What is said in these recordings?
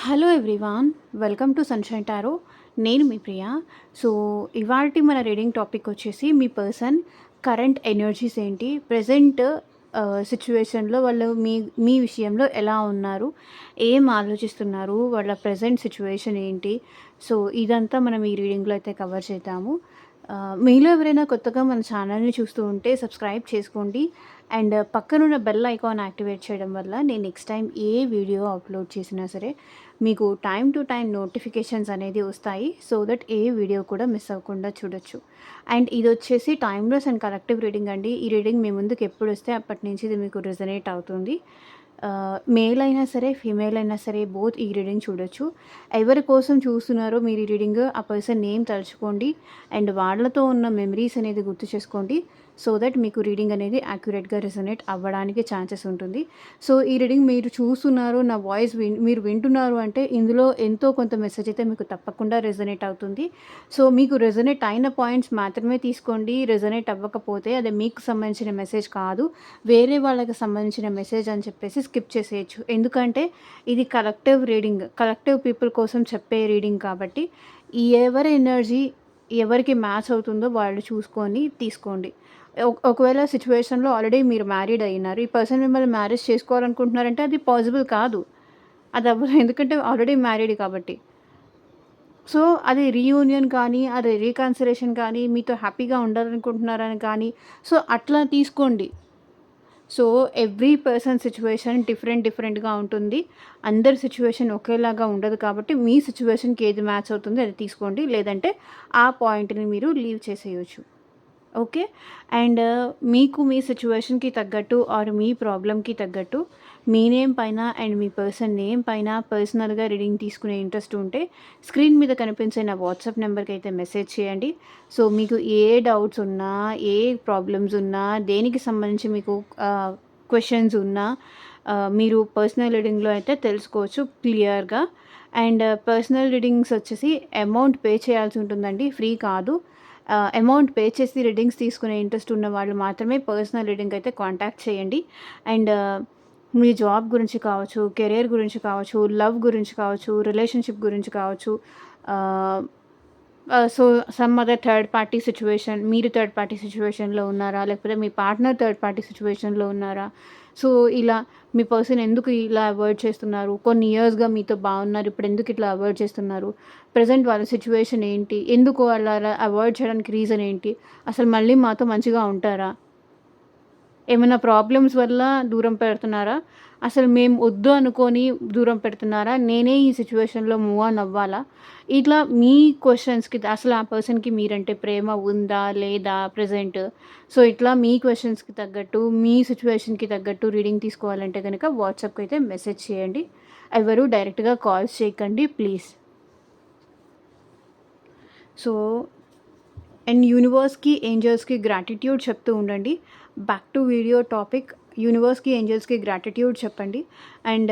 Hello everyone, welcome to sunshine tarot. నేను మీ ప్రియ. So, ఇవాల్టి మన రీడింగ్ టాపిక్ వచ్చేసి మీ పర్సన్ కరెంట్ ఎనర్జీస్ ఏంటి? ప్రెజెంట్ సిట్యుయేషన్‌లో వాళ్ళు మీ మీ విషయంలో ఎలా ఉన్నారు? ఏం ఆలోచిస్తున్నారు? వాళ్ళ ప్రెజెంట్ సిట్యుయేషన్ ఏంటి? సో, ఇదంతా మనం ఈ రీడింగ్‌లో అయితే కవర్ చేద్దాము. మీలో ఎవరైనా కొత్తగా మన ఛానల్‌ని చూస్తూ ఉంటే సబ్స్క్రైబ్ చేసుకోండి. అండ్ పక్కనున్న బెల్ ఐకాన్ యాక్టివేట్ చేయడం వల్ల నేను నెక్స్ట్ టైం ఏ వీడియో అప్లోడ్ చేసినా సరే మీకు టైం టు టైం నోటిఫికేషన్స్ అనేది వస్తాయి. సో దట్ ఏ వీడియో కూడా మిస్ అవ్వకుండా చూడొచ్చు. అండ్ ఇది వచ్చేసి టైమ్లెస్ అండ్ కలెక్టివ్ రీడింగ్ అండి. ఈ రీడింగ్ మీ ముందుకు ఎప్పుడు వస్తే అప్పటి నుంచి ఇది మీకు రెజనేట్ అవుతుంది. మేల్ అయినా సరే, ఫీమేల్ అయినా సరే బోత్ ఈ రీడింగ్ చూడొచ్చు. ఎవరి కోసం చూస్తున్నారో మీరు ఈ రీడింగ్ ఆ పర్సన్ నేమ్ తలుచుకోండి. అండ్ వాళ్ళతో ఉన్న మెమరీస్ అనేది గుర్తు చేసుకోండి. సో దట్ మీకు రీడింగ్ అనేది యాక్యురేట్గా రెజొనేట్ అవ్వడానికి ఛాన్సెస్ ఉంటుంది. సో ఈ రీడింగ్ మీరు చూస్తున్నారు, నా వాయిస్ మీరు వింటున్నారు అంటే ఇందులో ఎంతో కొంత మెసేజ్ అయితే మీకు తప్పకుండా రెజొనేట్ అవుతుంది. సో మీకు రెజొనేట్ అయిన పాయింట్స్ మాత్రమే తీసుకోండి. రెజొనేట్ అవ్వకపోతే అది మీకు సంబంధించిన మెసేజ్ కాదు, వేరే వాళ్ళకి సంబంధించిన మెసేజ్ అని చెప్పేసి స్కిప్ చేసేయచ్చు. ఎందుకంటే ఇది కలెక్టివ్ రీడింగ్, కలెక్టివ్ పీపుల్ కోసం చెప్పే రీడింగ్ కాబట్టి ఎవరి ఎనర్జీ ఎవరికి మ్యాచ్ అవుతుందో వాళ్ళు చూసుకొని తీసుకోండి. ఒకవేళ సిట్యుయేషన్‌లో ఆల్రెడీ మీరు మ్యారీడ్ అయ్యున్నారు. ఈ పర్సన్ మిమ్మల్ని మ్యారేజ్ చేసుకోవాలనుకుంటున్నారంటే అది పాసిబుల్ కాదు. అది అవ్వదు. ఎందుకంటే ఆల్రెడీ మ్యారీడ్ కాబట్టి. సో, అది రీయూనియన్ కానీ, అది రీకన్సిలేషన్ కానీ, మీతో హ్యాపీగా ఉండాలనుకుంటున్నారని కానీ, సో, అట్లా తీసుకోండి. సో, ఎవ్రీ పర్సన్ సిట్యుయేషన్ డిఫరెంట్‌గా ఉంటుంది. అందరి సిట్యుయేషన్ ఒకేలాగా ఉండదు కాబట్టి, మీ సిట్యుయేషన్‌కి ఏది మ్యాచ్ అవుతుందో అది తీసుకోండి. లేదంటే ఆ పాయింట్‌ని మీరు లీవ్ చేసేయొచ్చు. ఓకే. అండ్ మీకు మీ సిట్యుయేషన్‌కి తగ్గట్టు ఆర్ మీ ప్రాబ్లమ్‌కి తగ్గట్టు మీ నేమ్ పైన అండ్ మీ పర్సన్ నేమ్ పైన పర్సనల్‌గా రీడింగ్ తీసుకునే ఇంట్రెస్ట్ ఉంటే స్క్రీన్ మీద కనిపించే నా వాట్సాప్ నెంబర్‌కి అయితే మెసేజ్ చేయండి. సో, మీకు ఏ డౌట్స్ ఉన్నా, ఏ ప్రాబ్లమ్స్ ఉన్నా, దేనికి సంబంధించి మీకు క్వెషన్స్ ఉన్నా మీరు పర్సనల్ రీడింగ్‌లో అయితే తెలుసుకోవచ్చు క్లియర్‌గా. అండ్ పర్సనల్ రీడింగ్స్ వచ్చేసి అమౌంట్ పే చేయాల్సి ఉంటుందండి. ఫ్రీ కాదు. అమౌంట్ పే చేసి రీడింగ్స్ తీసుకునే ఇంట్రెస్ట్ ఉన్న వాళ్ళు మాత్రమే పర్సనల్ రీడింగ్ అయితే కాంటాక్ట్ చేయండి. అండ్ మీ జాబ్ గురించి కావచ్చు, కెరియర్ గురించి కావచ్చు, లవ్ గురించి కావచ్చు, రిలేషన్‌షిప్ గురించి కావచ్చు. So, some other third party situation, మీరు థర్డ్ పార్టీ సిట్యుయేషన్‌లో ఉన్నారా? లేకపోతే మీ పార్ట్నర్ థర్డ్ పార్టీ సిట్యుయేషన్‌లో ఉన్నారా? సో, ఇలా మీ పర్సన్ ఎందుకు ఇలా అవాయిడ్ చేస్తున్నారు? కొన్ని ఇయర్స్‌గా మీతో బాగున్నారు. ఇప్పుడు ఎందుకు ఇట్లా అవాయిడ్ చేస్తున్నారు? ప్రెజెంట్ వాళ్ళ సిట్యుయేషన్ ఏంటి? ఎందుకు అలా అవాయిడ్ చేయడానికి రీజన్ ఏంటి? అసలు మళ్ళీ మాతో మంచిగా ఉంటారా? ఏమైనా ప్రాబ్లమ్స్ వల్ల దూరం పెడుతున్నారా? అసలు మేము వద్దు అనుకోని దూరం పెడుతున్నారా? నేనే ఈ సిట్యుయేషన్‌లో మూవ్ ఆన్ అవ్వాలా? ఇట్లా మీ క్వెషన్స్‌కి అసలు ఆ పర్సన్‌కి మీరంటే ప్రేమ ఉందా? లేదా? ప్రెజెంట్. సో, ఇట్లా మీ క్వెషన్స్‌కి తగ్గట్టు, మీ సిట్యుయేషన్‌కి తగ్గట్టు రీడింగ్ తీసుకోవాలంటే గనక వాట్సాప్‌కి అయితే మెసేజ్ చేయండి. ఎవరు డైరెక్ట్‌గా కాల్స్ చేయకండి ప్లీజ్. సో, అండ్ యూనివర్స్‌కి, ఏంజెల్స్‌కి గ్రాటిట్యూడ్ చెప్తూ ఉండండి. Back to video topic. యూనివర్స్‌కి, ఏంజెల్స్‌కి గ్రాటిట్యూడ్ చెప్పండి. అండ్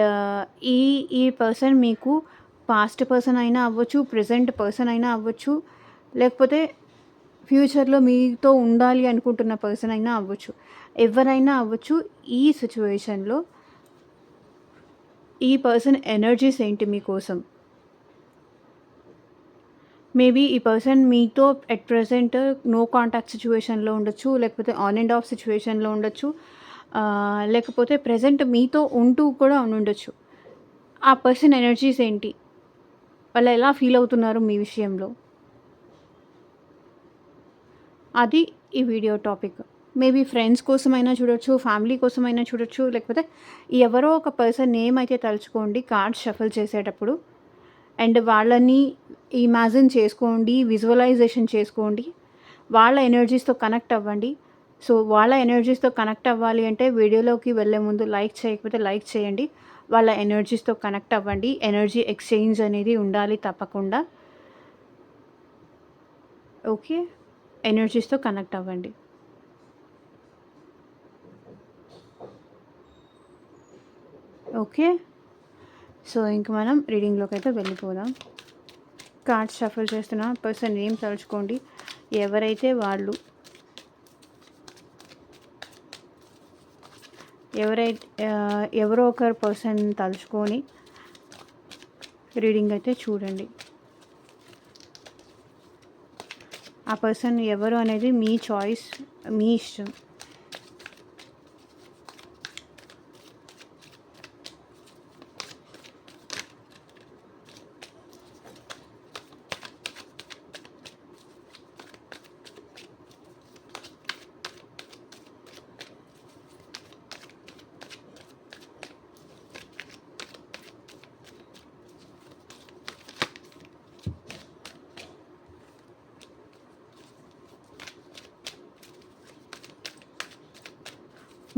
ఈ ఈ పర్సన్ మీకు పాస్ట్ పర్సన్ అయినా అవ్వచ్చు, ప్రెజెంట్ పర్సన్ అయినా అవ్వచ్చు, లేకపోతే ఫ్యూచర్‌లో మీతో ఉండాలి అనుకుంటున్న పర్సన్ అయినా అవ్వచ్చు. ఎవరైనా అవ్వచ్చు. ఈ సిట్యుయేషన్‌లో ఈ పర్సన్ ఎనర్జీస్ ఏంటి మీకోసం? మేబీ ఈ పర్సన్ మీతో ఎట్ ప్రెజెంట్ నో కాంటాక్ట్ సిట్యుయేషన్‌లో ఉండొచ్చు. లేకపోతే ఆన్ అండ్ ఆఫ్ సిట్యుయేషన్‌లో ఉండొచ్చు. లేకపోతే ప్రెజెంట్ మీతో ఉంటూ కూడా ఉండుండొచ్చు. ఆ పర్సన్ ఎనర్జీస్ ఏంటి? వాళ్ళు ఎలా ఫీల్ అవుతున్నారు మీ విషయంలో? అది ఈ వీడియో టాపిక్. మేబీ ఫ్రెండ్స్ కోసమైనా చూడొచ్చు, ఫ్యామిలీ కోసమైనా చూడొచ్చు. లేకపోతే ఎవరో ఒక పర్సన్ నేమ్ అయితే తలుచుకోండి కార్డ్స్ షఫుల్ చేసేటప్పుడు. అండ్ వాళ్ళని ఇమాజిన్ చేసుకోండి, విజువలైజేషన్ చేసుకోండి. వాళ్ళ ఎనర్జీస్‌తో కనెక్ట్ అవ్వండి. సో, వాళ్ళ ఎనర్జీస్‌తో కనెక్ట్ అవ్వాలి అంటే వీడియోలోకి వెళ్ళే ముందు లైక్ చేయకపోతే లైక్ చేయండి. వాళ్ళ ఎనర్జీస్‌తో కనెక్ట్ అవ్వండి. ఎనర్జీ ఎక్స్‌చేంజ్ అనేది ఉండాలి తప్పకుండా. ఓకే. ఎనర్జీస్‌తో కనెక్ట్ అవ్వండి. ఓకే. సో, ఇంక మనం రీడింగ్‌లోకైతే వెళ్ళిపోదాం. కార్డ్స్ షఫుల్ చేస్తున్న పర్సన్ నేమ్ తలుచుకోండి. ఎవరైతే వాళ్ళు ఎవరో ఒకరు పర్సన్ తలుచుకొని రీడింగ్ అయితే చూడండి. ఆ పర్సన్ ఎవరు అనేది మీ చాయిస్, మీ ఇష్టం.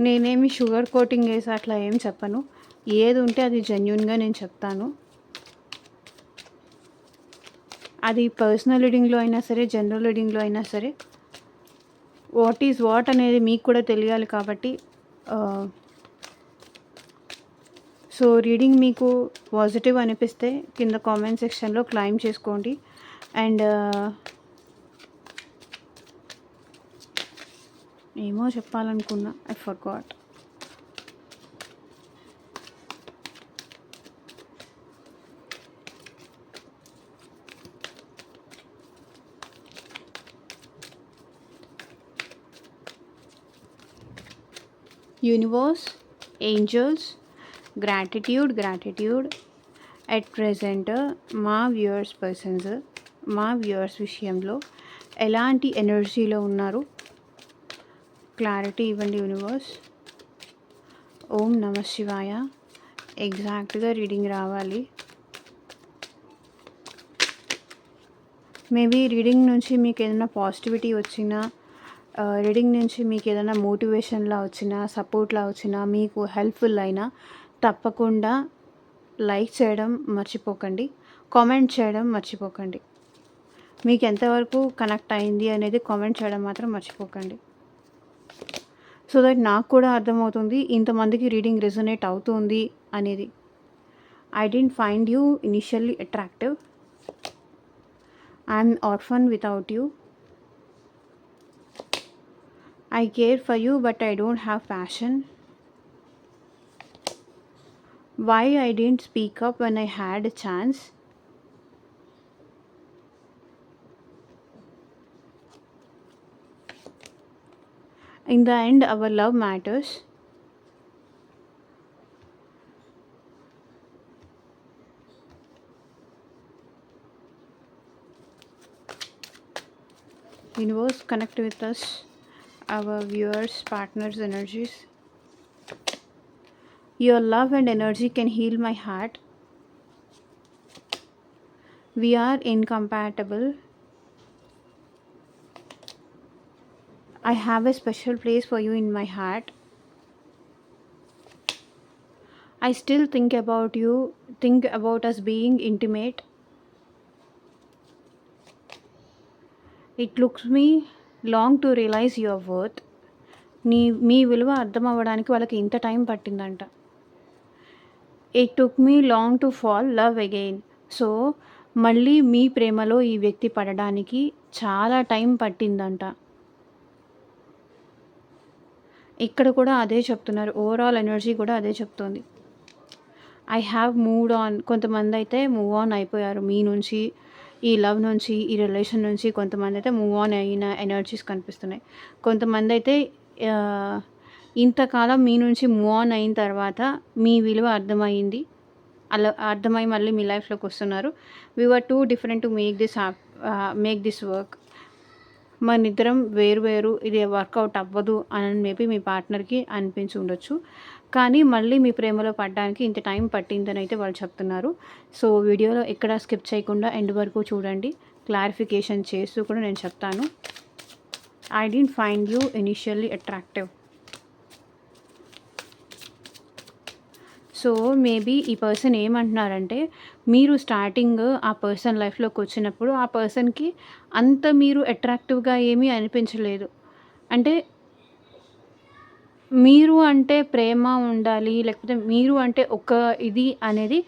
నేనేమి షుగర్ కోటింగ్ వేసి అట్లా ఏం చెప్పను. ఏది ఉంటే అది జెన్యూన్గా నేను చెప్తాను. అది పర్సనల్ రీడింగ్లో అయినా సరే, జనరల్ రీడింగ్లో అయినా సరే, వాట్ ఈజ్ వాట్ అనేది మీకు కూడా తెలియాలి కాబట్టి. సో రీడింగ్ మీకు పాజిటివ్ అనిపిస్తే కింద కామెంట్ సెక్షన్లో క్లైమ్ చేసుకోండి. అండ్ ఏమో చెప్పాలనుకున్నా, I forgot. Universe, angels, gratitude at present మా వ్యూవర్స్ విషయంలో ఎలాంటి ఎనర్జీలో ఉన్నారు, క్లారిటీ ఇవ్వండి యూనివర్స్. ఓం నమ శివాయ. ఎగ్జాక్ట్గా రీడింగ్ రావాలి. మేబీ రీడింగ్ నుంచి మీకు ఏదైనా పాజిటివిటీ వచ్చినా, రీడింగ్ నుంచి మీకు ఏదైనా మోటివేషన్లా వచ్చినా, సపోర్ట్లా వచ్చినా, మీకు హెల్ప్ఫుల్ అయినా తప్పకుండా లైక్ చేయడం మర్చిపోకండి, కామెంట్ చేయడం మర్చిపోకండి. మీకు ఎంతవరకు కనెక్ట్ అయింది అనేది కామెంట్ చేయడం మాత్రం మర్చిపోకండి. సో దట్ నాకు కూడా అర్థమవుతుంది ఇంతమందికి రీడింగ్ రెజొనేట్ అవుతుంది అనేది. I didn't find you initially attractive. I'm orphan without you. I care for you but I don't have passion. Why I didn't speak up when I had a chance? In the end, our love matters. Universe, connect with us, our viewers, partners, energies. Your love and energy can heal my heart. We are incompatible. I have a special place for you in my heart. I still think about us being intimate. It looks me long to realize your worth. మీ విలువ అర్థం అవ్వడానికి వాళ్ళకి ఇంత time పట్టిందంట. It took me long to fall love again. So మళ్ళీ మీ ప్రేమలో ఈ వ్యక్తి పడడానికి చాలా టైం పట్టిందంట. ఇక్కడ కూడా అదే చెప్తున్నారు, ఓవరాల్ ఎనర్జీ కూడా అదే చెప్తుంది. I have moved on. కొంతమంది అయితే మూవ్ ఆన్ అయిపోయారు మీ నుంచి, ఈ లవ్ నుంచి, ఈ రిలేషన్ నుంచి. కొంతమంది అయితే మూవ్ ఆన్ అయిన ఎనర్జీస్ కనిపిస్తున్నాయి. కొంతమంది అయితే ఇంతకాలం మీ నుంచి మూవ్ ఆన్ అయిన తర్వాత మీ విలువ అర్థమైంది, అలా అర్థమై మళ్ళీ మీ లైఫ్లోకి వస్తున్నారు. We were two different to make this work. మన ఇద్దరం వేరు, ఇది వర్కౌట్ అవ్వదు అని మేబీ మీ పార్ట్నర్కి అనిపించి ఉండొచ్చు. కానీ మళ్ళీ మీ ప్రేమలో పడడానికి ఇంత టైం పట్టిందని అయితే వాళ్ళు చెప్తున్నారు. సో వీడియోలో ఎక్కడ స్కిప్ చేయకుండా ఎండ్ వరకు చూడండి. క్లారిఫికేషన్ చేస్తూ కూడా నేను చెప్తాను. I didn't find you initially attractive. So maybe ఈ పర్సన్ ఏమంటున్నారంటే, మీరు స్టార్టింగ్ ఆ పర్సన్ లైఫ్లోకి వచ్చినప్పుడు ఆ పర్సన్కి అంత మీరు అట్రాక్టివ్గా ఏమీ అనిపించలేదు. అంటే మీరు అంటే ప్రేమ ఉండాలి, లేకపోతే మీరు అంటే ఒక ఇది అనేది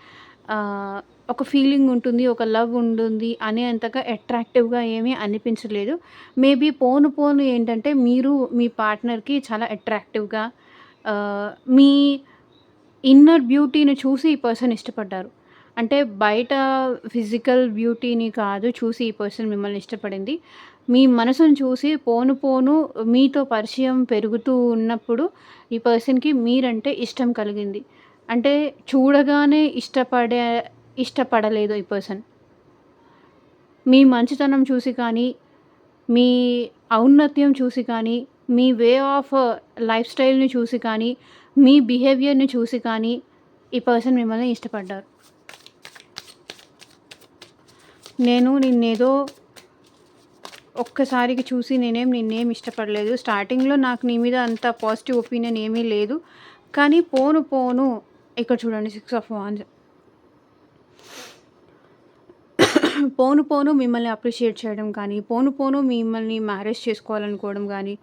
ఒక ఫీలింగ్ ఉంటుంది, ఒక లవ్ ఉంటుంది అనేంతగా అట్రాక్టివ్గా ఏమీ అనిపించలేదు. మేబీ పోను ఏంటంటే మీరు మీ పార్ట్నర్కి చాలా అట్రాక్టివ్గా మీ ఇన్నర్ బ్యూటీని చూసి ఈ పర్సన్ ఇష్టపడ్డారు. అంటే బయట ఫిజికల్ బ్యూటీని కాదు చూసి ఈ పర్సన్ మిమ్మల్ని ఇష్టపడింది. మీ మనసును చూసి పోను పోను మీతో పరిచయం పెరుగుతూ ఉన్నప్పుడు ఈ పర్సన్‌కి మీరంటే ఇష్టం కలిగింది. అంటే చూడగానే ఇష్టపడలేదు ఈ పర్సన్. మీ మంచితనం చూసి కానీ, మీ ఔన్నత్యం చూసి కానీ, మీ వే ఆఫ్ లైఫ్ స్టైల్‌ని చూసి కానీ, మీ బిహేవియర్‌ని చూసి కానీ ఈ పర్సన్ మిమ్మల్ని ఇష్టపడ్డారు. నిన్నేదో ఒక్కసారికి చూసి నిన్నేం ఇష్టపడలేదు. స్టార్టింగ్‌లో నాకు నీ మీద అంత పాజిటివ్ ఒపీనియన్ ఏమీ లేదు. కానీ పోను పోను ఇక్కడ చూడండి 6 ఆఫ్ వాండ్స్. పోను పోను మిమ్మల్ని అప్రిషియేట్ చేయడం కానీ, పోను పోను మిమ్మల్ని మ్యారేజ్ చేసుకోవాలనుకోవడం గానీ,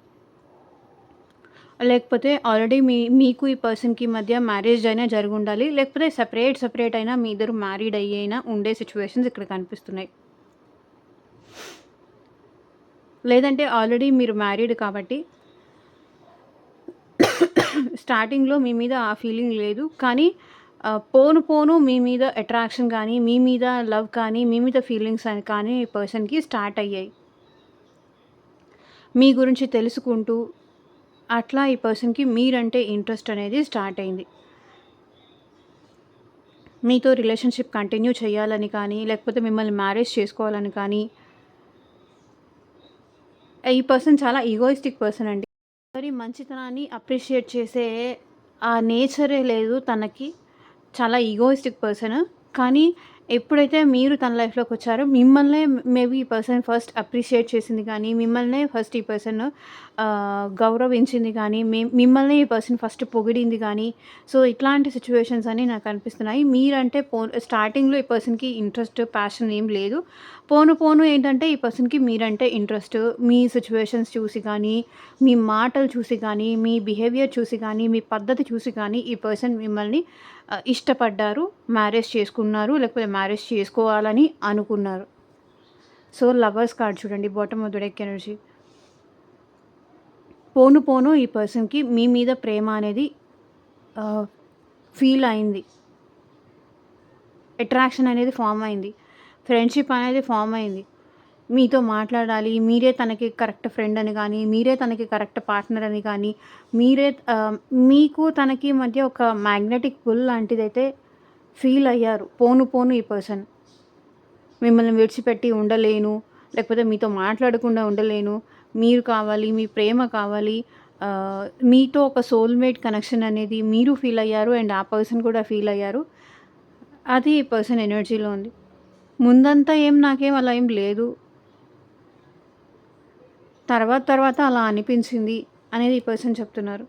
లేకపోతే ఆల్రెడీ మీకు ఈ పర్సన్‌కి మధ్య మ్యారేజ్ అయినా జరిగుండాలి. లేకపోతే సెపరేట్ అయినా మీ ఇద్దరు మ్యారీడ్ అయ్యైనా ఉండే సిట్యుయేషన్స్ ఇక్కడ కనిపిస్తున్నాయి. లేదంటే ఆల్రెడీ మీరు మ్యారీడ్ కాబట్టి స్టార్టింగ్‌లో మీ మీద ఆ ఫీలింగ్ లేదు. కానీ పోను పోను మీ మీద అట్రాక్షన్ కానీ, మీ మీద లవ్ కానీ, మీ మీద ఫీలింగ్స్ అని కానీ ఈ పర్సన్‌కి స్టార్ట్ అయ్యాయి. మీ గురించి తెలుసుకుంటూ అట్లా ఈ పర్సన్‌కి మీరంటే ఇంట్రెస్ట్ అనేది స్టార్ట్ అయింది. మీతో రిలేషన్‌షిప్ కంటిన్యూ చేయాలని కానీ, లేకపోతే మిమ్మల్ని మ్యారేజ్ చేసుకోవాలని కానీ, ఈ పర్సన్ చాలా ఈగోయిస్టిక్ పర్సన్ అండి. ఎవరి మంచితనాన్ని అప్రిషియేట్ చేసే ఆ నేచరే లేదు తనకి. చాలా ఈగోయిస్టిక్ పర్సన్. కానీ ఎప్పుడైతే మీరు తన లైఫ్‌లోకి వచ్చారో మిమ్మల్నే మేబీ ఈ పర్సన్ ఫస్ట్ అప్రిషియేట్ చేసింది కానీ, మిమ్మల్నే ఫస్ట్ ఈ పర్సన్ గౌరవించింది కానీ, మిమ్మల్ని ఈ పర్సన్ ఫస్ట్ పొగిడింది కానీ, సో ఇట్లాంటి సిట్యుయేషన్స్ అన్నీ నాకు అనిపిస్తున్నాయి. మీరంటే స్టార్టింగ్‌లో ఈ పర్సన్‌కి ఇంట్రెస్ట్, ప్యాషన్ ఏం లేదు. పోను పోను ఏంటంటే ఈ పర్సన్‌కి మీరంటే ఇంట్రెస్ట్. మీ సిట్యుయేషన్స్ చూసి కానీ, మీ మాటలు చూసి కానీ, మీ బిహేవియర్ చూసి కానీ, మీ పద్ధతి చూసి కానీ ఈ పర్సన్ మిమ్మల్ని ఇష్టపడ్డారు. మ్యారేజ్ చేసుకున్నారు. లేకపోతే మ్యారేజ్ చేసుకోవాలని అనుకున్నారు. సో లవర్స్ కార్డ్ చూడండి bottom of the deck energy. పోను పోను ఈ పర్సన్‌కి మీ మీద ప్రేమ అనేది ఫీల్ అయింది. అట్రాక్షన్ అనేది ఫార్మ్ అయింది. ఫ్రెండ్‌షిప్ అనేది ఫార్మ్ అయింది. మీతో మాట్లాడాలి, మీరే తనకి కరెక్ట్ ఫ్రెండ్ అని కానీ, మీరే తనకి కరెక్ట్ పార్ట్నర్ అని కానీ, మీరే మీకు తనకి మధ్య ఒక మ్యాగ్నెటిక్ పుల్ లాంటిదైతే ఫీల్ అయ్యారు. పోను పోను ఈ పర్సన్ మిమ్మల్ని విడిచిపెట్టి ఉండలేను, లేకపోతే మీతో మాట్లాడకుండా ఉండలేను, మీరు కావాలి, మీ ప్రేమ కావాలి, మీతో ఒక సోల్‌మేట్ కనెక్షన్ అనేది మీరు ఫీల్ అయ్యారు అండ్ ఆ పర్సన్ కూడా ఫీల్ అయ్యారు. అది ఈ పర్సన్ ఎనర్జీలో ఉంది. ముందంతా నాకేం అలా ఏం లేదు. తర్వాత అలా అనిపించింది అనేది ఈ పర్సన్ చెప్తున్నారు.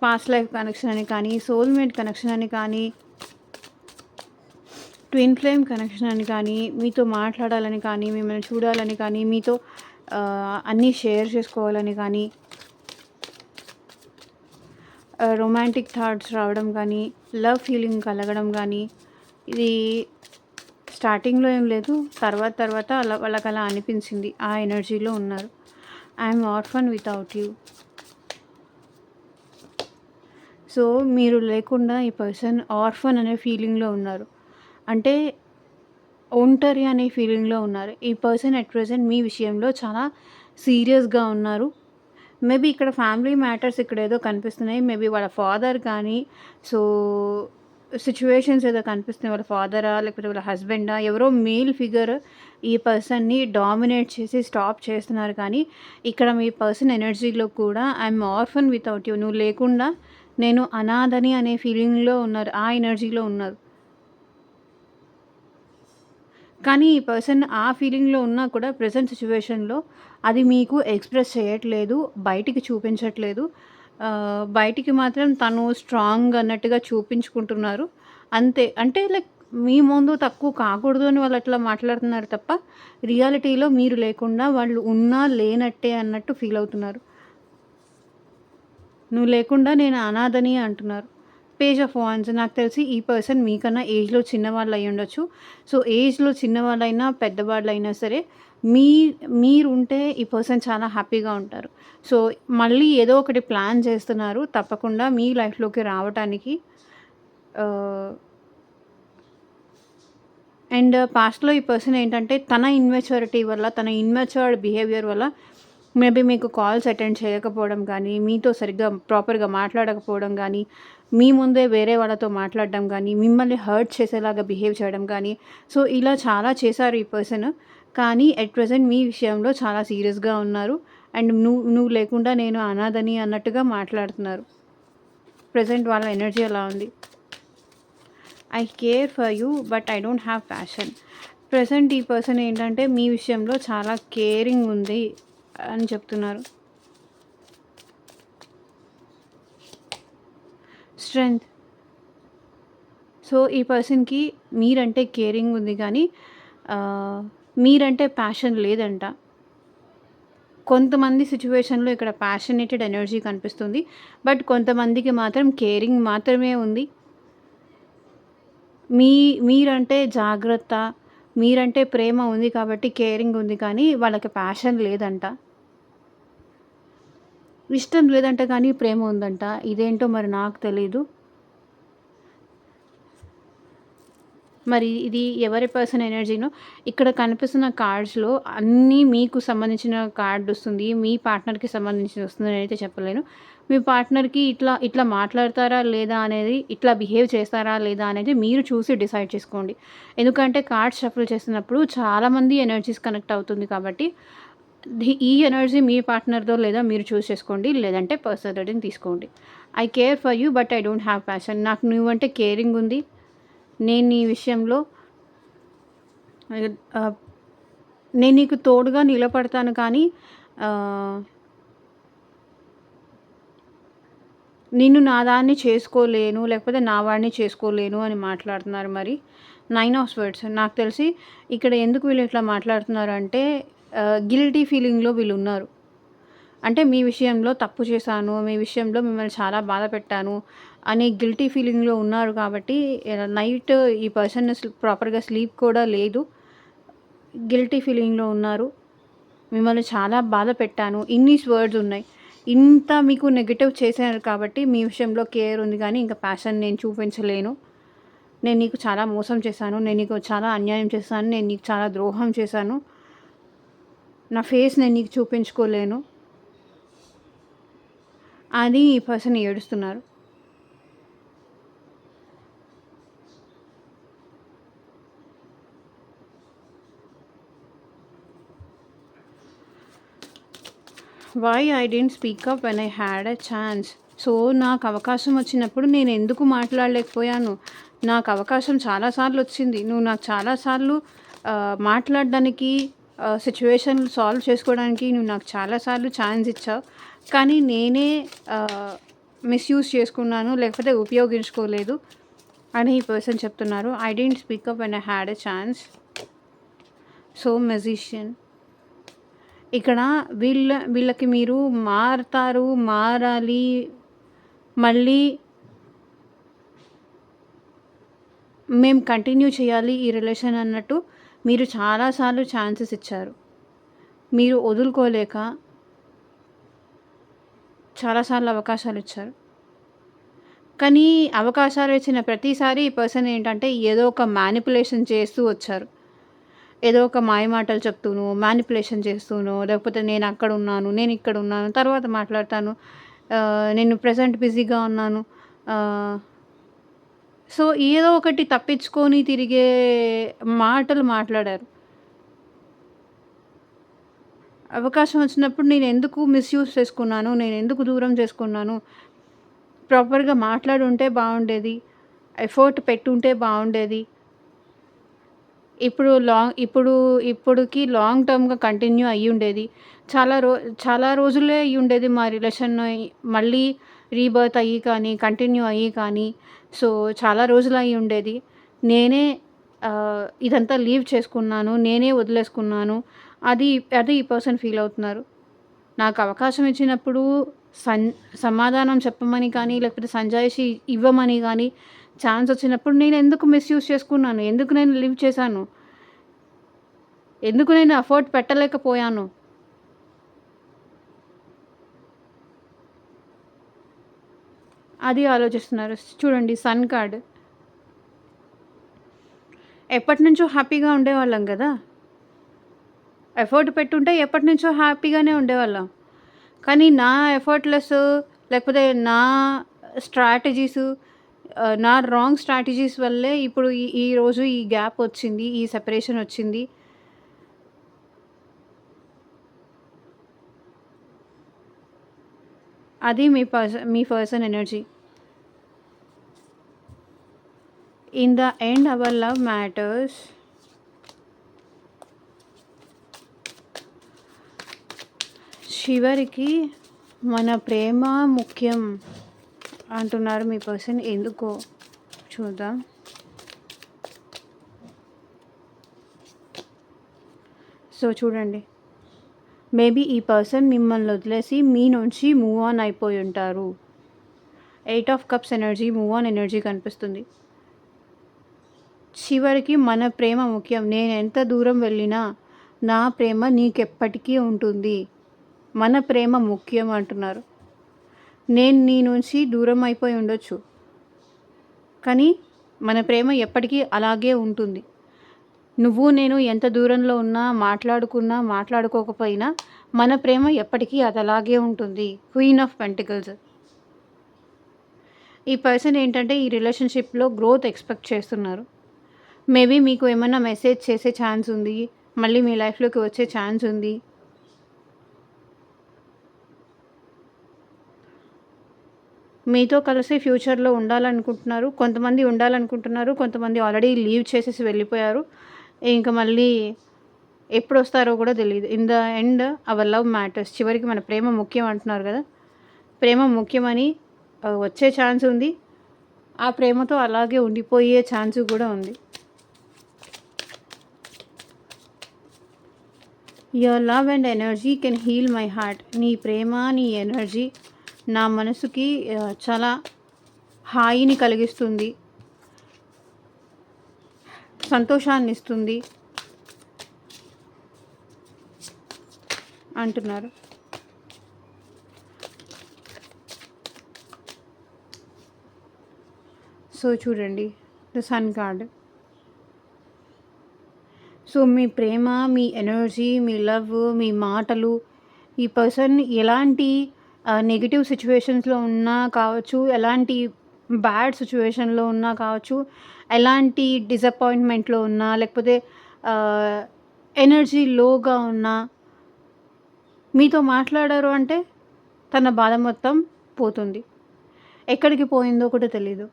పాస్ట్ లైఫ్ కనెక్షన్ అని కానీ, సోల్‌మేట్ కనెక్షన్ అని కానీ, ట్విన్ ఫ్లేమ్ కనెక్షన్ అని కానీ, మీతో మాట్లాడాలని కానీ, మిమ్మల్ని చూడాలని కానీ, మీతో అన్నీ షేర్ చేసుకోవాలని కానీ, రొమాంటిక్ థాట్స్ రావడం కానీ, లవ్ ఫీలింగ్ కలగడం కానీ, ఇది స్టార్టింగ్‌లో ఏం లేదు. తర్వాత వాళ్ళకి అలా అనిపించింది. ఆ ఎనర్జీలో ఉన్నారు. I'm orphan without you. So మీరు లేకుండా ఈ పర్సన్ ఆర్ఫన్ అనే ఫీలింగ్‌లో ఉన్నారు. అంటే ఒంటరి అనే ఫీలింగ్‌లో ఉన్నారు. ఈ పర్సన్ అట్ ప్రెజెంట్ మీ విషయంలో చాలా సీరియస్‌గా ఉన్నారు. మేబీ ఇక్కడ ఫ్యామిలీ మ్యాటర్స్ ఇక్కడ ఏదో కనిపిస్తున్నాయి. మేబీ వాళ్ళ ఫాదర్ కానీ, సో సిట్యుయేషన్స్ ఏదో కనిపిస్తున్నాయి. వాళ్ళ ఫాదరా లేకపోతే వాళ్ళ హస్బెండా ఎవరో మేల్ ఫిగర్ ఈ పర్సన్‌ని డామినేట్ చేసి స్టాప్ చేస్తున్నారు. కానీ ఇక్కడ మీ పర్సన్ ఎనర్జీలో కూడా ఐయామ్ ఆర్ఫన్ వితౌట్ యూ, నువ్వు లేకుండా నేను అనాథని అనే ఫీలింగ్‌లో ఉన్నారు. ఆ ఎనర్జీలో ఉన్నారు. కానీ ఈ పర్సన్ ఆ ఫీలింగ్‌లో ఉన్నా కూడా ప్రెజెంట్ సిట్యుయేషన్‌లో అది మీకు ఎక్స్‌ప్రెస్ చేయట్లేదు, బయటికి చూపించట్లేదు. బయటికి మాత్రం తను స్ట్రాంగ్ అన్నట్టుగా చూపించుకుంటున్నారు. అంతే. అంటే లైక్ మీ ముందు తక్కువ కాకూడదు అని వాళ్ళు అట్లా మాట్లాడుతున్నారు తప్ప, రియాలిటీలో మీరు లేకుండా వాళ్ళు ఉన్నా లేనట్టే అన్నట్టు ఫీల్ అవుతున్నారు. నువ్వు లేకుండా నేను అనాథని అంటున్నారు. పేజ్ ఆఫ్ వాండ్స్ నాకు తెలిసి ఈ పర్సన్ మీకన్నా ఏజ్‌లో చిన్నవాళ్ళు అయ్యుండొచ్చు. సో, ఏజ్‌లో చిన్నవాళ్ళైనా, పెద్దవాళ్ళైనా సరే మీ మీరుంటే ఈ పర్సన్ చాలా హ్యాపీగా ఉంటారు. సో, మళ్ళీ ఏదో ఒకటి ప్లాన్ చేస్తున్నారు తప్పకుండా మీ లైఫ్‌లోకి రావటానికి. ఆహ్, అండ్ పాస్ట్‌లో ఈ పర్సన్ ఏంటంటే తన ఇమ్మెచ్యూరిటీ వల్ల, తన ఇమ్మెచ్యూర్డ్ బిహేవియర్ వల్ల మేబీ మీకు కాల్స్ అటెండ్ చేయకపోవడం గానీ, మీతో సరిగ్గా ప్రాపర్‌గా మాట్లాడకపోవడం గానీ, మీ ముందే వేరే వాళ్ళతో మాట్లాడడం గానీ, మిమ్మల్ని హర్ట్ చేసేలాగా బిహేవ్ చేయడం గానీ, సో, ఇలా చాలా చేశారు ఈ పర్సన్. కానీ ఎట్ ప్రెజెంట్ మీ విషయంలో చాలా సీరియస్‌గా ఉన్నారు. అండ్ నువ్వు లేకుండా నేను అనాథని అన్నట్టుగా మాట్లాడుతున్నారు. ప్రెజెంట్ వాళ్ళ ఎనర్జీ అలా ఉంది. I care for you but I don't have passion. Present ఈ పర్సన్ ఏంటంటే మీ విషయంలో చాలా కేరింగ్ ఉంది అని చెప్తున్నారు. స్ట్రెంగ్త్. సో, ఈ పర్సన్‌కి మీరంటే కేరింగ్ ఉంది కానీ మీరంటే ప్యాషన్ లేదంట. కొంతమంది సిట్యుయేషన్‌లో ఇక్కడ ప్యాషనేటెడ్ ఎనర్జీ కనిపిస్తుంది. బట్ కొంతమందికి మాత్రం కేరింగ్ మాత్రమే ఉంది. మీరంటే జాగ్రత్త, మీరంటే ప్రేమ ఉంది కాబట్టి కేరింగ్ ఉంది కానీ వాళ్ళకి ప్యాషన్ లేదంట. ఇష్టం లేదంట కానీ ప్రేమ ఉందంట. ఇదేంటో మరి నాకు తెలీదు. మరి ఇది ఎవరి పర్సన్ ఎనర్జీనో ఇక్కడ కనిపిస్తున్న కార్డ్స్‌లో అన్నీ మీకు సంబంధించిన కార్డ్ వస్తుంది. మీ పార్ట్నర్‌కి సంబంధించింది వస్తుంది నేనైతే చెప్పలేను. మీ పార్ట్నర్‌కి ఇట్లా మాట్లాడతారా లేదా అనేది, ఇట్లా బిహేవ్ చేస్తారా లేదా అనేది మీరు చూసి డిసైడ్ చేసుకోండి. ఎందుకంటే కార్డ్స్ షఫుల్ చేస్తున్నప్పుడు చాలామంది ఎనర్జీస్ కనెక్ట్ అవుతుంది కాబట్టి ఈ ఎనర్జీ మీ పార్ట్నర్‌దో లేదా మీరు చూస్ చేసుకోండి. లేదంటే పర్సనల్ రీడింగ్ తీసుకోండి. I care for you but I don't have passion. నాకు నువ్వంటే కేరింగ్ ఉంది. నేను నీ విషయంలో ఆహ్, నేను నీకు తోడుగా నిలబడతాను కానీ ఆహ్, నిన్ను నా దాన్ని చేసుకోలేను, లేకపోతే నా వాడిని చేసుకోలేను అని మాట్లాడుతున్నారు మరి. 9 ఆఫ్ స్వర్డ్స్ నాకు తెలిసి ఇక్కడ ఎందుకు వీళ్ళు ఇట్లా మాట్లాడుతున్నారంటే గిల్టీ ఫీలింగ్‌లో వీళ్ళున్నారు. అంటే మీ విషయంలో తప్పు చేశాను, మీ విషయంలో మిమ్మల్ని చాలా బాధ పెట్టాను అనే గిల్టీ ఫీలింగ్‌లో ఉన్నారు కాబట్టి నైట్ ఈ పర్సన్ ప్రాపర్‌గా స్లీప్ కూడా లేదు. గిల్టీ ఫీలింగ్‌లో ఉన్నారు. మిమ్మల్ని చాలా బాధ పెట్టాను. ఇన్ని వర్డ్స్ ఉన్నాయి. ఇంత మీకు నెగెటివ్ చేశారు కాబట్టి మీ విషయంలో కేర్ ఉంది కానీ ఇంకా ప్యాషన్ నేను చూపించలేను. నేను నీకు చాలా మోసం చేశాను. నేను నీకు చాలా అన్యాయం చేశాను. నేను నీకు చాలా ద్రోహం చేశాను. నా ఫేస్ నేను నీకు చూపించుకోలేను అని ఈ పర్సన్ ఏడుస్తున్నారు. Why I didn't speak up when I had a chance. So, నాకు అవకాశం వచ్చినప్పుడు నేను ఎందుకు మాట్లాడలేకపోయాను? నాకు అవకాశం చాలాసార్లు వచ్చింది. నువ్వు నాకు చాలాసార్లు మాట్లాడడానికి, సిట్యుయేషన్లు సాల్వ్ చేసుకోవడానికి నువ్వు నాకు చాలాసార్లు ఛాన్స్ ఇచ్చావు. కానీ నేనే మిస్యూజ్ చేసుకున్నాను, లేకపోతే ఉపయోగించుకోలేదు అని ఈ పర్సన్ చెప్తున్నారు. I didn't speak up when I had a chance. So, magician. ఇక్కడ వీళ్ళకి మీరు మారాలి, మళ్ళీ మేము కంటిన్యూ చేయాలి ఈ రిలేషన్ అన్నట్టు మీరు చాలాసార్లు ఛాన్సెస్ ఇచ్చారు. మీరు వదులుకోలేక చాలాసార్లు అవకాశాలు ఇచ్చారు. కానీ అవకాశాలు ఇచ్చిన ప్రతిసారి ఈ పర్సన్ ఏంటంటే ఏదో ఒక మ్యానిపులేషన్ చేస్తూ వచ్చారు. ఏదో ఒక మాయమాటలు చెప్తూనో, మ్యానిపులేషన్ చేస్తూనో, లేకపోతే నేను అక్కడ ఉన్నాను, నేను ఇక్కడ ఉన్నాను, తర్వాత మాట్లాడతాను, నేను ప్రెజెంట్ బిజీగా ఉన్నాను. సో, ఏదో ఒకటి తప్పించుకొని తిరిగే మాటలు మాట్లాడారు. అవకాశం వచ్చినప్పుడు నేను ఎందుకు మిస్‌యూజ్ చేసుకున్నాను, నేను ఎందుకు దూరం చేసుకున్నాను, ప్రాపర్‌గా మాట్లాడుంటే బాగుండేది, ఎఫర్ట్ పెట్టుంటే బాగుండేది. ఇప్పుడుకి లాంగ్ టర్మ్‌గా కంటిన్యూ అయ్యుండేది. చాలా రోజులే అయ్యుండేది మా రిలేషన్ మళ్ళీ రీబర్త్ అయ్యి కానీ, కంటిన్యూ అయ్యి కానీ. సో, చాలా రోజులు అయ్యుండేది. నేనే ఇదంతా లీవ్ చేసుకున్నాను. నేనే వదిలేసుకున్నాను. అది ఈ పర్సన్ ఫీల్ అవుతున్నారు. నాకు అవకాశం ఇచ్చినప్పుడు సన్ సమాధానం చెప్పమని కానీ, లేకపోతే సంజాయిషి ఇవ్వమని కానీ ఛాన్స్ వచ్చినప్పుడు నేను ఎందుకు మిస్‌యూజ్ చేసుకున్నాను? ఎందుకు నేను లీవ్ చేశాను? ఎందుకు నేను ఎఫర్ట్ పెట్టలేకపోయాను? అది ఆలోచిస్తున్నారు. చూడండి సన్ కార్డ్. ఎప్పటినుంచో హ్యాపీగా ఉండేవాళ్ళం గదా! ఎఫర్ట్ పెట్టుంటే ఎప్పటినుంచో హ్యాపీగానే ఉండేవాళ్ళం. కానీ నా ఎఫర్ట్‌లెస్ లేకపోతే నా స్ట్రాటజీసు నా రాంగ్ స్ట్రాటజీస్ వల్లే ఇప్పుడు ఈరోజు ఈ గ్యాప్ వచ్చింది. ఈ సెపరేషన్ వచ్చింది. అది మీ person energy. In the end our love matters. చివరికి మన ప్రేమ ముఖ్యం అంటున్నారు మీ పర్సన్. ఎందుకో చూద్దాం. సో చూడండి, మేబీ ఈ పర్సన్ మిమ్మల్ని వదిలేసి మీ నుంచి మూవ్ ఆన్ అయిపోయి ఉంటారు. 8 of cups energy, move on energy కనిపిస్తుంది. చివరికి మన ప్రేమ ముఖ్యం. నేను ఎంత దూరం వెళ్ళినా నా ప్రేమ నీకెప్పటికీ ఉంటుంది. మన ప్రేమ ముఖ్యం అంటున్నారు. నేను నీ నుంచి దూరం అయిపోయి ఉండొచ్చు, కానీ మన ప్రేమ ఎప్పటికీ అలాగే ఉంటుంది. నువ్వు నేను ఎంత దూరంలో ఉన్నా, మాట్లాడుకున్నా మాట్లాడుకోకపోయినా మన ప్రేమ ఎప్పటికీ అది అలాగే ఉంటుంది. Queen of pentacles. ఈ పర్సన్ ఏంటంటే ఈ రిలేషన్షిప్లో గ్రోత్ ఎక్స్పెక్ట్ చేస్తున్నారు. మేబీ మీకు ఏమైనా మెసేజ్ చేసే ఛాన్స్ ఉంది, మళ్ళీ మీ లైఫ్లోకి వచ్చే ఛాన్స్ ఉంది. మీతో కలిసి ఫ్యూచర్లో ఉండాలనుకుంటున్నారు. కొంతమంది ఉండాలనుకుంటున్నారు, కొంతమంది ఆల్రెడీ లీవ్ చేసేసి వెళ్ళిపోయారు. ఇంకా మళ్ళీ ఎప్పుడు వస్తారో కూడా తెలియదు. In the end our love matters. చివరికి మన ప్రేమ ముఖ్యం అంటున్నారు కదా. ప్రేమ ముఖ్యమని వచ్చే ఛాన్స్ ఉంది. ఆ ప్రేమతో అలాగే ఉండిపోయే ఛాన్స్ కూడా ఉంది. Your love and energy can heal my heart. నీ ప్రేమ, నీ ఎనర్జీ నా మనసుకి చాలా హాయిని కలిగిస్తుంది, సంతోషాన్ని ఇస్తుంది అంటున్నారు. సో చూడండి, ద సన్ కార్డ్. సో మీ ప్రేమ, మీ ఎనర్జీ, మీ లవ్, మీ మాటలు, ఈ పర్సన్ ఎలాంటి నెగిటివ్ సిచ్యువేషన్స్లో ఉన్నా కావచ్చు, ఎలాంటి బ్యాడ్ సిచ్యువేషన్లో ఉన్నా కావచ్చు, ఎలాంటి డిసప్పాయింట్మెంట్లో ఉన్నా, లేకపోతే ఎనర్జీ లోగా ఉన్నా మీతో మాట్లాడారు అంటే తన బాధ మొత్తం పోతుంది. ఎక్కడికి పోయిందో కూడా తెలీదు.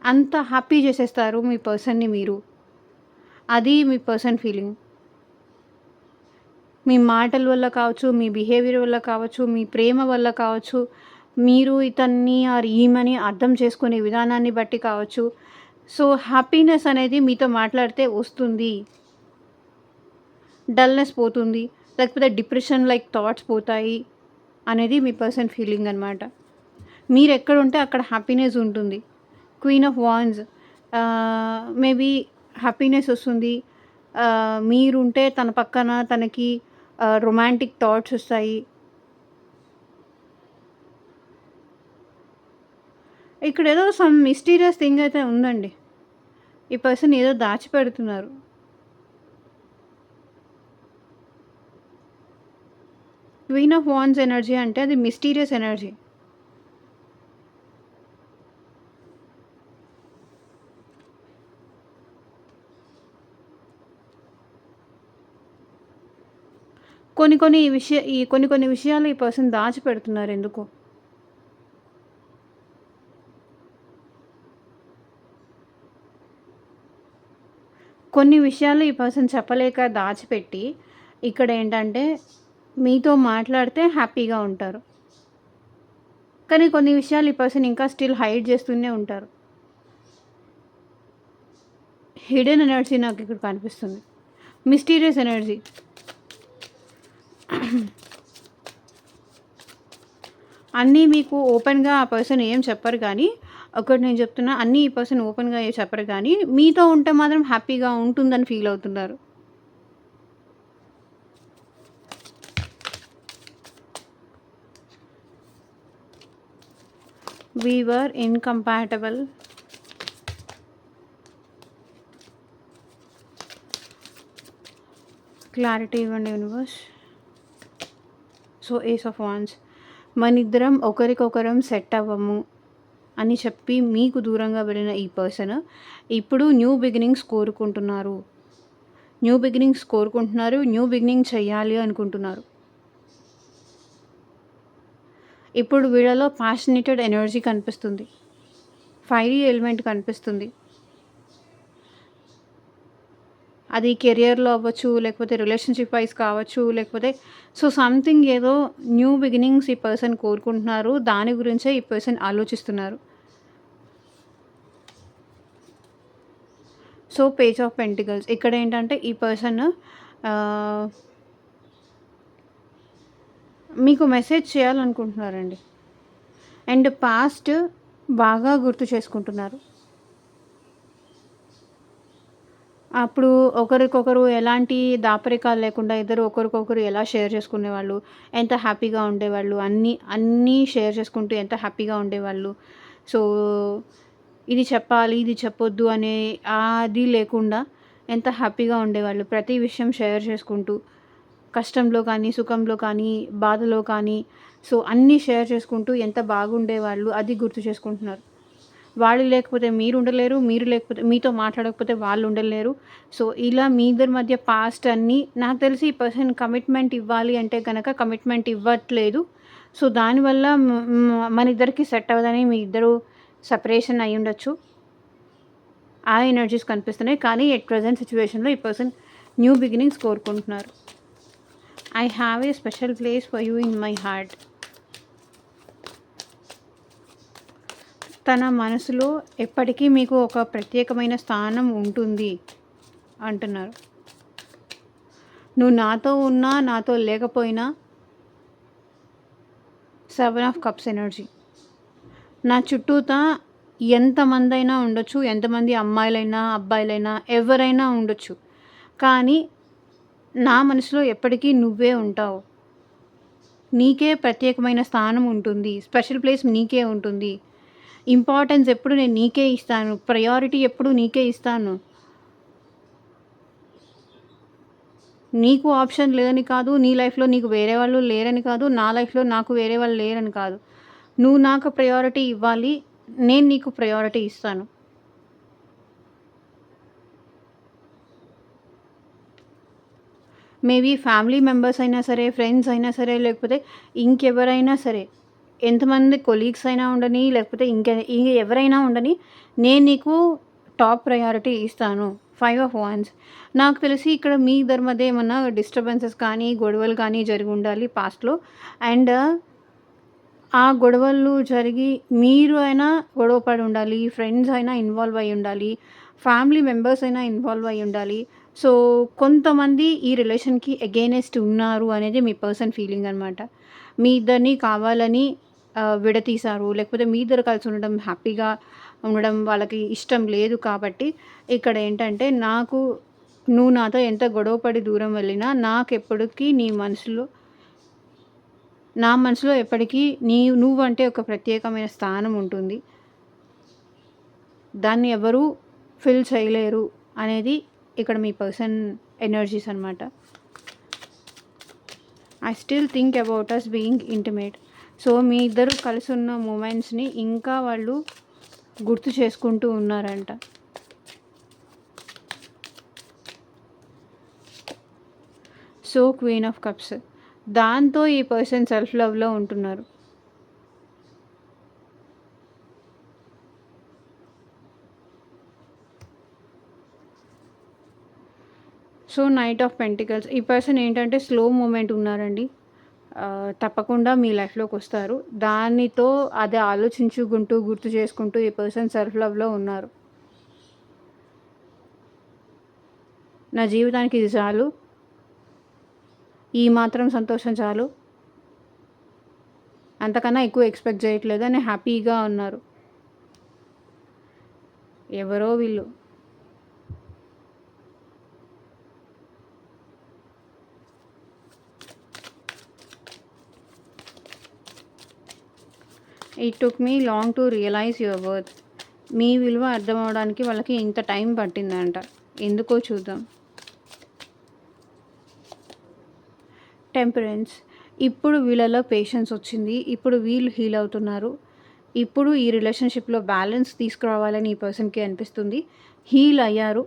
అంత హ్యాపీ చేసేస్తారు మీ పర్సన్ని మీరు. అది మీ పర్సన్ ఫీలింగ్. మీ మాటల వల్ల కావచ్చు, మీ బిహేవియర్ వల్ల కావచ్చు, మీ ప్రేమ వల్ల కావచ్చు, మీరు ఇతన్ని ఆర్ ఈమెని అర్థం చేసుకునే విధానాన్ని బట్టి కావచ్చు. సో హ్యాపీనెస్ అనేది మీతో మాట్లాడితే వస్తుంది. డల్నెస్ పోతుంది, లేకపోతే డిప్రెషన్ లైక్ థాట్స్ పోతాయి అనేది మీ పర్సన్ ఫీలింగ్ అనమాట. మీరు ఎక్కడ ఉంటే అక్కడ హ్యాపీనెస్ ఉంటుంది. Queen of wands. Maybe happiness వస్తుంది. మీరుంటే తన పక్కన తనకి రొమాంటిక్ థాట్స్ వస్తాయి. ఇక్కడ ఏదో సమ్ మిస్టీరియస్ థింగ్ అయితే ఉందండి. ఈ పర్సన్ ఏదో దాచిపెడుతున్నారు. క్వీన్ ఆఫ్ వాండ్స్ ఎనర్జీ అంటే అది మిస్టీరియస్ ఎనర్జీ. కొన్ని విషయాలు ఈ పర్సన్ దాచిపెడుతున్నారు ఎందుకో. కొన్ని విషయాలు ఈ పర్సన్ చెప్పలేక దాచిపెట్టి ఇక్కడ ఏంటంటే మీతో మాట్లాడితే హ్యాపీగా ఉంటారు, కానీ కొన్ని విషయాలు ఈ పర్సన్ ఇంకా స్టిల్ హైడ్ చేస్తూనే ఉంటారు. హిడెన్ ఎనర్జీ నాకు ఇక్కడ కనిపిస్తుంది. Mysterious energy. అన్నీ మీకు ఓపెన్‌గా ఆ పర్సన్ ఏం చెప్పరు కానీ, ఒకటి నేను చెప్తున్నా, అన్నీ ఈ పర్సన్ ఓపెన్‌గా ఏం చెప్పరు కానీ, మీతో ఉంటే మాత్రం హ్యాపీగా ఉంటుందని ఫీల్ అవుతున్నారు. We were incompatible. క్లారిటీ ఇవ్వండి universe. So ace of wands. మనిద్దరం ఒకరికొకరం సెట్ అవ్వము అని చెప్పి మీకు దూరంగా వెళ్ళిన ఈ పర్సన్ ఇప్పుడు న్యూ బిగినింగ్స్ కోరుకుంటున్నారు. న్యూ బిగినింగ్స్ కోరుకుంటున్నారు. న్యూ బిగినింగ్ చెయ్యాలి అనుకుంటున్నారు. ఇప్పుడు వీళ్ళలో ప్యాషనేటెడ్ ఎనర్జీ కనిపిస్తుంది. ఫైరీ ఎలిమెంట్ కనిపిస్తుంది. అది కెరియర్‌లో అవ్వచ్చు, లేకపోతే రిలేషన్‌షిప్ వైస్ కావచ్చు, లేకపోతే సో సంథింగ్ ఏదో న్యూ బిగినింగ్స్ ఈ పర్సన్ కోరుకుంటున్నారు. దాని గురించే ఈ పర్సన్ ఆలోచిస్తున్నారు. సో పేజ్ ఆఫ్ పెంటికల్స్ ఇక్కడేంటంటే ఈ పర్సన్ మీకు మెసేజ్ చేయాలనుకుంటున్నారండి. అండ్ పాస్ట్ బాగా గుర్తు చేసుకుంటున్నారు. అప్పుడు ఒకరికొకరు ఎలాంటి దాపరికాలు లేకుండా ఇద్దరు ఒకరికొకరు ఎలా షేర్ చేసుకునేవాళ్ళు, ఎంత హ్యాపీగా ఉండేవాళ్ళు, అన్నీ షేర్ చేసుకుంటూ ఎంత హ్యాపీగా ఉండేవాళ్ళు. సో ఇది చెప్పాలి, ఇది చెప్పొద్దు అనే అది లేకుండా ఎంత హ్యాపీగా ఉండేవాళ్ళు. ప్రతి విషయం షేర్ చేసుకుంటూ, కష్టంలో కానీ, సుఖంలో కానీ, బాధలో కానీ, సో అన్నీ షేర్ చేసుకుంటూ ఎంత బాగుండేవాళ్ళు అది గుర్తు చేసుకుంటున్నారు. వాళ్ళు లేకపోతే మీరు ఉండలేరు. మీరు లేకపోతే మీతో మాట్లాడకపోతే వాళ్ళు ఉండలేరు. సో ఇలా మీ ఇద్దరి మధ్య పాస్ట్ అన్నీ నాకు తెలిసి ఈ పర్సన్ కమిట్మెంట్ ఇవ్వాలి అంటే గనక కమిట్మెంట్ ఇవ్వట్లేదు. సో దానివల్ల మన ఇద్దరికి సెట్ అవ్వదని మీ ఇద్దరు సెపరేషన్ అయ్యుండొచ్చు. ఆ ఎనర్జీస్ కనిపిస్తున్నాయి. కానీ ఎట్ ప్రెజెంట్ సిట్యుయేషన్‌లో ఈ పర్సన్ న్యూ బిగినింగ్స్ కోరుకుంటున్నారు. I have a special place for you in my heart. తన మనసులో ఎప్పటికీ మీకు ఒక ప్రత్యేకమైన స్థానం ఉంటుంది అంటున్నారు. నువ్వు నాతో ఉన్నా, నాతో లేకపోయినా 7 ఆఫ్ కప్స్ ఎనర్జీ. నా చుట్టూతా ఎంతమందైనా ఉండొచ్చు, ఎంతమంది అమ్మాయిలైనా, అబ్బాయిలైనా ఎవరైనా ఉండొచ్చు. కానీ నా మనసులో ఎప్పటికీ నువ్వే ఉంటావు. నీకే ప్రత్యేకమైన స్థానం ఉంటుంది. స్పెషల్ ప్లేస్ నీకే ఉంటుంది. ఇంపార్టెన్స్ ఎప్పుడు నేను నీకే ఇస్తాను. ప్రయారిటీ ఎప్పుడు నీకే ఇస్తాను. నీకు ఆప్షన్ లేదని కాదు. నీ లైఫ్‌లో నీకు వేరే వాళ్ళు లేరని కాదు. నా లైఫ్‌లో నాకు వేరే వాళ్ళు లేరని కాదు. నువ్వు నాకు ప్రయారిటీ ఇవ్వాలి. నేను నీకు ప్రయారిటీ ఇస్తాను. మేబీ ఫ్యామిలీ మెంబర్స్ అయినా సరే, ఫ్రెండ్స్ అయినా సరే, లేకపోతే ఇంకెవరైనా సరే, ఎంతమంది కొలీగ్స్ అయినా ఉండని, లేకపోతే ఎవరైనా ఉండని, నేను నీకు టాప్ ప్రయారిటీ ఇస్తాను. 5 ఆఫ్ వాండ్స్. నాకు తెలిసి ఇక్కడ మీ ఇద్దరి మధ్య ఏమన్నా డిస్టర్బెన్సెస్ కానీ, గొడవలు కానీ జరిగి ఉండాలి పాస్ట్‌లో. అండ్ ఆ గొడవలు జరిగి మీరు అయినా గొడవ పడి ఉండాలి. ఫ్రెండ్స్ అయినా ఇన్వాల్వ్ అయ్యి ఉండాలి. ఫ్యామిలీ మెంబర్స్ అయినా ఇన్వాల్వ్ అయ్యి ఉండాలి. సో కొంతమంది ఈ రిలేషన్‌కి అగైనెస్ట్ ఉన్నారు అనేది మీ పర్సన్ ఫీలింగ్ అనమాట. మీ ఇద్దరిని కావాలని విడతీశారు. లేకపోతే మీ ఇద్దరు కలిసి ఉండడం హ్యాపీగా ఉండడం వాళ్ళకి ఇష్టం లేదు కాబట్టి ఇక్కడ ఏంటంటే నువ్వు నాతో ఎంత గొడవ పడి దూరం వెళ్ళినా నాకెప్పటికీ నా మనసులో ఎప్పటికీ నువ్వంటే ఒక ప్రత్యేకమైన స్థానం ఉంటుంది. దాన్ని ఎవరు ఫిల్ చేయలేరు అనేది ఇక్కడ మీ పర్సన్ ఎనర్జీస్ అనమాట. I still think about us being intimate. So మీ ఇద్దరు కలిసి ఉన్న మూమెంట్స్ని ఇంకా వాళ్ళు గుర్తు చేసుకుంటూ ఉన్నారంట. So queen of cups. దాంతో ఈ పర్సన్ సెల్ఫ్ లవ్లో ఉంటున్నారు. So knight of pentacles. ఈ పర్సన్ ఏంటంటే స్లో మూమెంట్ ఉన్నారండి. తప్పకుండా మీ లైఫ్లోకి వస్తారు. దానితో అది ఆలోచించుకుంటూ గుర్తు చేసుకుంటూ ఈ పర్సన్ సెల్ఫ్ లవ్లో ఉన్నారు. నా జీవితానికి ఇది చాలు, ఈ మాత్రం సంతోషం చాలు, అంతకన్నా ఎక్కువ ఎక్స్‌పెక్ట్ చేయట్లేదు అని హ్యాపీగా ఉన్నారు. ఎవరో వీళ్ళు. It took me long to realise your worth. మీ విలువ అర్థం అవ్వడానికి వాళ్ళకి ఇంత టైం పట్టిందంట. ఎందుకో చూద్దాం. టెంపరెన్స్. ఇప్పుడు వీళ్ళలో పేషెన్స్ వచ్చింది. ఇప్పుడు వీళ్ళు హీల్ అవుతున్నారు. ఇప్పుడు ఈ రిలేషన్‌షిప్‌లో బ్యాలెన్స్ తీసుకురావాలని ఈ పర్సన్‌కి అనిపిస్తుంది. హీల్ అయ్యారు.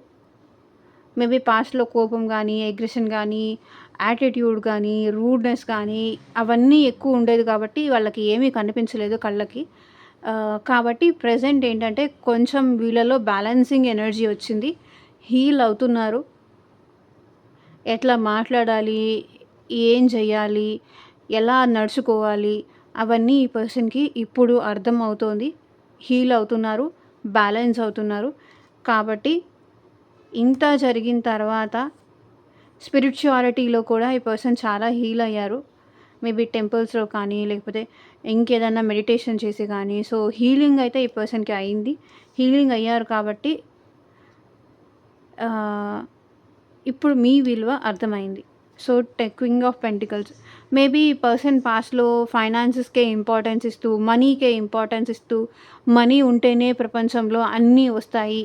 మేబీ పాస్ట్‌లో కోపం గానీ, అగ్రెషన్ గానీ, యాటిట్యూడ్ గానీ, రూడ్‌నెస్ కానీ అవన్నీ ఎక్కువ ఉండేది కాబట్టి వాళ్ళకి ఏమీ కనిపించలేదు కళ్ళకి. కాబట్టి ప్రెజెంట్ ఏంటంటే కొంచెం వీళ్ళలో బ్యాలెన్సింగ్ ఎనర్జీ వచ్చింది. హీల్ అవుతున్నారు. ఎట్లా మాట్లాడాలి, ఏం చెయ్యాలి, ఎలా నడుచుకోవాలి అవన్నీ ఈ పర్సన్‌కి ఇప్పుడు అర్థం అవుతోంది. హీల్ అవుతున్నారు. బ్యాలెన్స్ అవుతున్నారు. కాబట్టి ఇంత జరిగిన తర్వాత స్పిరిచువాలిటీలో కూడా ఈ పర్సన్ చాలా హీల్ అయ్యారు. మేబీ టెంపుల్స్‌లో కానీ, లేకపోతే ఇంకేదన్నా మెడిటేషన్ చేసి కానీ, సో హీలింగ్ అయితే ఈ పర్సన్‌కి అయింది. హీలింగ్ అయ్యారు కాబట్టి ఇప్పుడు మీ విలువ అర్థమైంది. So queen of pentacles. Maybe ఈ పర్సన్ పాస్ట్‌లో ఫైనాన్సెస్‌కే ఇంపార్టెన్స్ ఇస్తూ, మనీకే ఇంపార్టెన్స్ ఇస్తూ, మనీ ఉంటేనే ప్రపంచంలో అన్నీ వస్తాయి.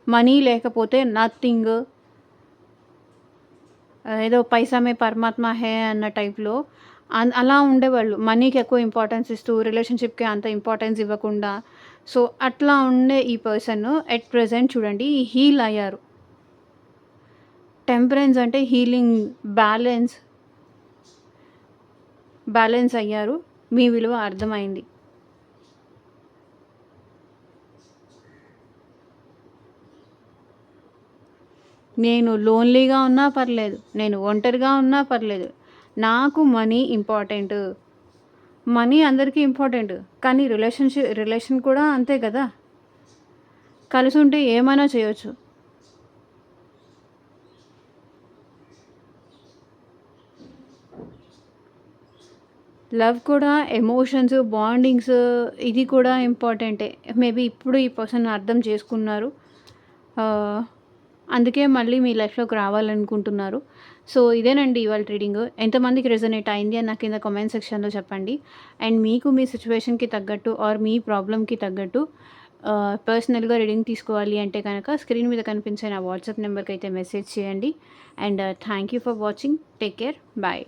మనీ లేకపోతే నథింగ్. ఏదో పైసా మే పరమాత్మ హే అన్న టైప్‌లో అలా ఉండేవాళ్ళు. మనీకి ఎక్కువ ఇంపార్టెన్స్ ఇస్తూ, రిలేషన్‌షిప్‌కి అంత ఇంపార్టెన్స్ ఇవ్వకుండా. సో అట్లా ఉండే ఈ పర్సన్ ఎట్ ప్రెజెంట్ చూడండి హీల్ అయ్యారు. టెంపరెన్స్ అంటే హీలింగ్, బ్యాలెన్స్ అయ్యారు. మీ విలువ అర్థమైంది. నేను లోన్లీగా ఉన్నా పర్లేదు, నేను ఒంటరిగా ఉన్నా పర్లేదు, నాకు మనీ ఇంపార్టెంట్. మనీ అందరికీ ఇంపార్టెంట్. కానీ రిలేషన్ కూడా అంతే కదా! కలిసి ఉంటే ఏమైనా చేయొచ్చు. లవ్ కూడా ఎమోషన్స్, బాండింగ్స్ ఇది కూడా ఇంపార్టెంటే. మేబీ ఇప్పుడు ఈ పర్సన్ అర్థం చేసుకున్నారు. అందుకే మళ్ళీ మీ లైఫ్‌లోకి రావాలనుకుంటున్నారు. సో ఇదేనండి ఇవాళ రీడింగ్. ఎంతమందికి రెజొనేట్ అయింది అని నాకు కింద కామెంట్ సెక్షన్‌లో చెప్పండి. అండ్ మీకు మీ సిట్యుయేషన్‌కి తగ్గట్టు ఆర్ మీ ప్రాబ్లమ్‌కి తగ్గట్టు పర్సనల్‌గా రీడింగ్ తీసుకోవాలి అంటే కనుక స్క్రీన్ మీద కనిపించే నా వాట్సాప్ నెంబర్‌కి అయితే మెసేజ్ చేయండి. And thank you for watching. Take care. Bye.